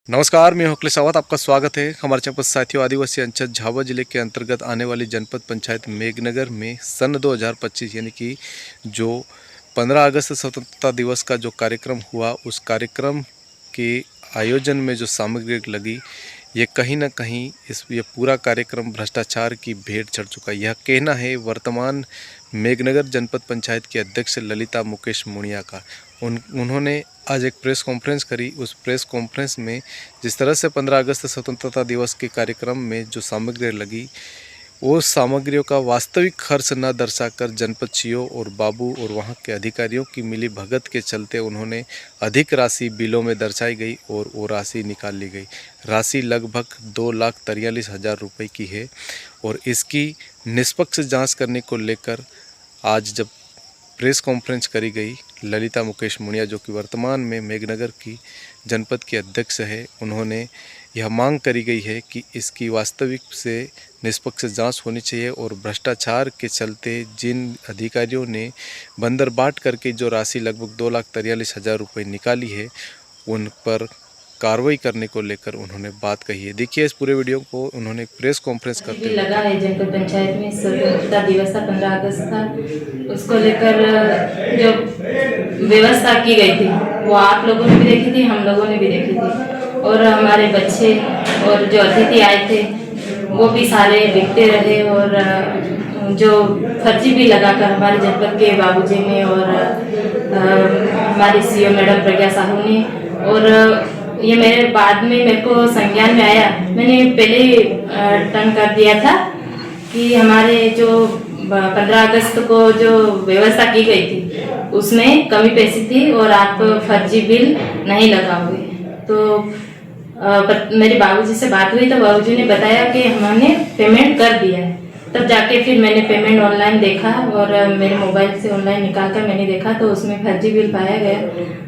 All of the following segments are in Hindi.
नमस्कार, मैं हूं अखिलेश सावत। आपका स्वागत है हमारे चैनल साथियों। आदिवासी अंचल झाबुआ जिले के अंतर्गत आने वाली जनपद पंचायत मेघनगर में सन 2025 यानी कि जो 15 अगस्त स्वतंत्रता दिवस का जो कार्यक्रम हुआ, उस कार्यक्रम के आयोजन में जो सामग्री लगी, ये कहीं ना कहीं ये पूरा कार्यक्रम भ्रष्टाचार की भेंट चढ़ चुका है। यह कहना है वर्तमान मेघनगर जनपद पंचायत की अध्यक्ष ललिता मुकेश मुणिया का। उन्होंने आज एक प्रेस कॉन्फ्रेंस करी। उस प्रेस कॉन्फ्रेंस में जिस तरह से 15 अगस्त स्वतंत्रता दिवस के कार्यक्रम में जो सामग्री लगी, वो सामग्रियों का वास्तविक खर्च न दर्शाकर जनपद सीओ और बाबू और वहाँ के अधिकारियों की मिली भगत के चलते उन्होंने अधिक राशि बिलों में दर्शाई गई और वो राशि निकाल ली गई। राशि लगभग 2,43,000 रुपये की है और इसकी निष्पक्ष जांच करने को लेकर आज जब प्रेस कॉन्फ्रेंस करी गई, ललिता मुकेश मुणिया जो कि वर्तमान में मेघनगर की जनपद की अध्यक्ष है, उन्होंने यह मांग करी गई है कि इसकी वास्तविक से निष्पक्ष जांच होनी चाहिए और भ्रष्टाचार के चलते जिन अधिकारियों ने बंदरबाट करके जो राशि लगभग 2,43,000 रुपये निकाली है, उन पर कार्रवाई करने को लेकर उन्होंने बात कही है। देखिए इस पूरे वीडियो को। उन्होंने प्रेस कॉन्फ्रेंस करते हुए लगा है जनपद पंचायत में स्वतंत्रता दिवस था 15 अगस्त का, उसको लेकर जो व्यवस्था की गई थी वो आप लोगों ने भी देखी थी, हम लोगों ने भी देखी थी। और हमारे बच्चे और जो अतिथि आए थे वो भी सारे दिखते रहे और जो फर्जी भी लगाकर हमारे जनपद के बाबूजी ने और हमारी सीओ मैडम प्रज्ञा साहू ने, और ये मेरे बाद में मेरे को संज्ञान में आया। मैंने पहले टर्न कर दिया था कि हमारे जो 15 अगस्त को जो व्यवस्था की गई थी उसमें कमी पैसी थी और आप फर्जी बिल नहीं लगाओगे। तो मेरे बाबूजी से बात हुई तो बाबूजी ने बताया कि हमने पेमेंट कर दिया है। तब जाके फिर मैंने पेमेंट ऑनलाइन देखा और मेरे मोबाइल से ऑनलाइन निकाल कर मैंने देखा तो उसमें फर्जी बिल पाया गया।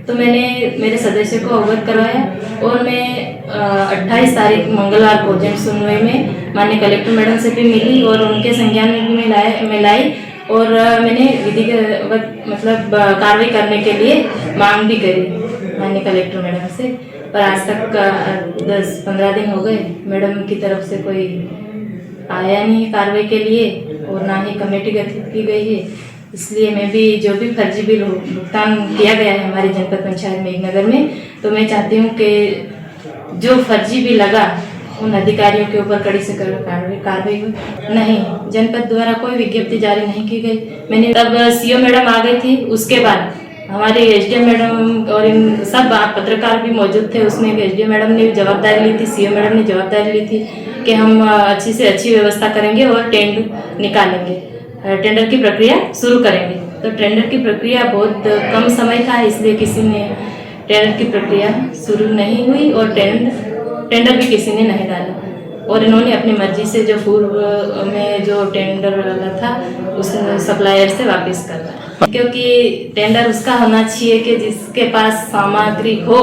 तो मैंने मेरे सदस्य को अवगत करवाया और मैं 28 तारीख मंगलवार को जन सुनवाई में माननीय कलेक्टर मैडम से भी मिली और उनके संज्ञान में भी मैं लाई और मैंने विधिवत मतलब कार्रवाई करने के लिए मांग भी करी माननीय कलेक्टर मैडम से। पर आज तक 10-15 दिन हो गए, मैडम की तरफ से कोई आया नहीं कार्रवाई के लिए और ना ही कमेटी गठित की गई है। इसलिए मैं भी जो भी फर्जी बिल भुगतान किया गया है हमारी जनपद पंचायत मेघनगर में, तो मैं चाहती हूँ कि जो फर्जी बिल लगा उन अधिकारियों के ऊपर कड़ी से कार्रवाई हो। नहीं, जनपद द्वारा कोई विज्ञप्ति जारी नहीं की गई। मैंने तब सीओ मैडम आ गई थी, उसके बाद हमारे एसडीएम मैडम और इन सब पत्रकार भी मौजूद थे। उसमें एसडीएम मैडम ने जवाबदारी ली थी, सीओ मैडम ने जवाबदारी ली थी कि हम अच्छी से अच्छी व्यवस्था करेंगे और टेंडर निकालेंगे, टेंडर की प्रक्रिया शुरू करेंगे। तो टेंडर की प्रक्रिया बहुत कम समय था, इसलिए किसी ने टेंडर की प्रक्रिया शुरू नहीं हुई और टेंडर भी किसी ने नहीं डाला और इन्होंने अपनी मर्जी से जो पूर्व में जो टेंडर वाला था उस सप्लायर से वापस कर दिया। क्योंकि टेंडर उसका होना चाहिए कि जिसके पास सामग्री हो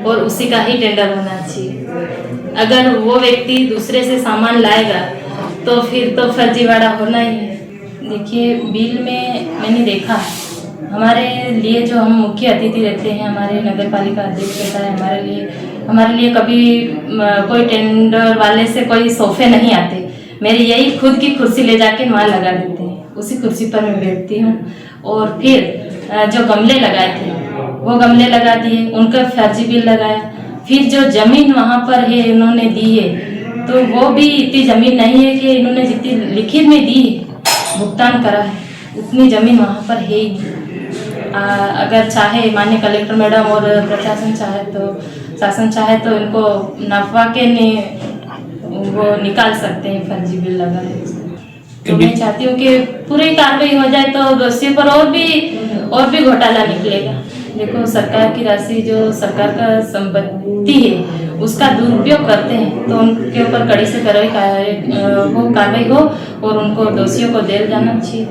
और उसी का ही टेंडर होना चाहिए। अगर वो व्यक्ति दूसरे से सामान लाएगा तो फिर तो फर्जीवाड़ा होना ही है। देखिए बिल में मैंने देखा हमारे लिए जो हम मुख्य अतिथि रहते हैं, हमारे नगर पालिका अध्यक्ष रहता है, हमारे लिए कभी कोई टेंडर वाले से कोई सोफे नहीं आते। मेरी यही खुद की कुर्सी ले जाके वहाँ लगा देते हैं, उसी कुर्सी पर मैं बैठती हूँ। और फिर जो गमले लगाए थे वो गमले लगा दिए, उनका फर्जी बिल लगाया। फिर जो जमीन वहाँ पर है इन्होंने दी है तो वो भी इतनी जमीन नहीं है कि इन्होंने जितनी लिखित में दी भुगतान करा है उतनी जमीन वहाँ पर है ही। अगर चाहे माननीय कलेक्टर मैडम और प्रशासन चाहे तो शासन चाहे तो इनको नफवा के वो निकाल सकते हैं फर्जी बिल लगा है। तो मैं चाहती हूँ कि पूरी कार्रवाई हो जाए तो दोषियों पर और भी घोटाला निकलेगा। देखो सरकार की राशि जो सरकार का संपत्ति है उसका दुरुपयोग करते हैं तो उनके ऊपर कड़ी से कार्रवाई हो और उनको दोषियों को जेल जाना चाहिए।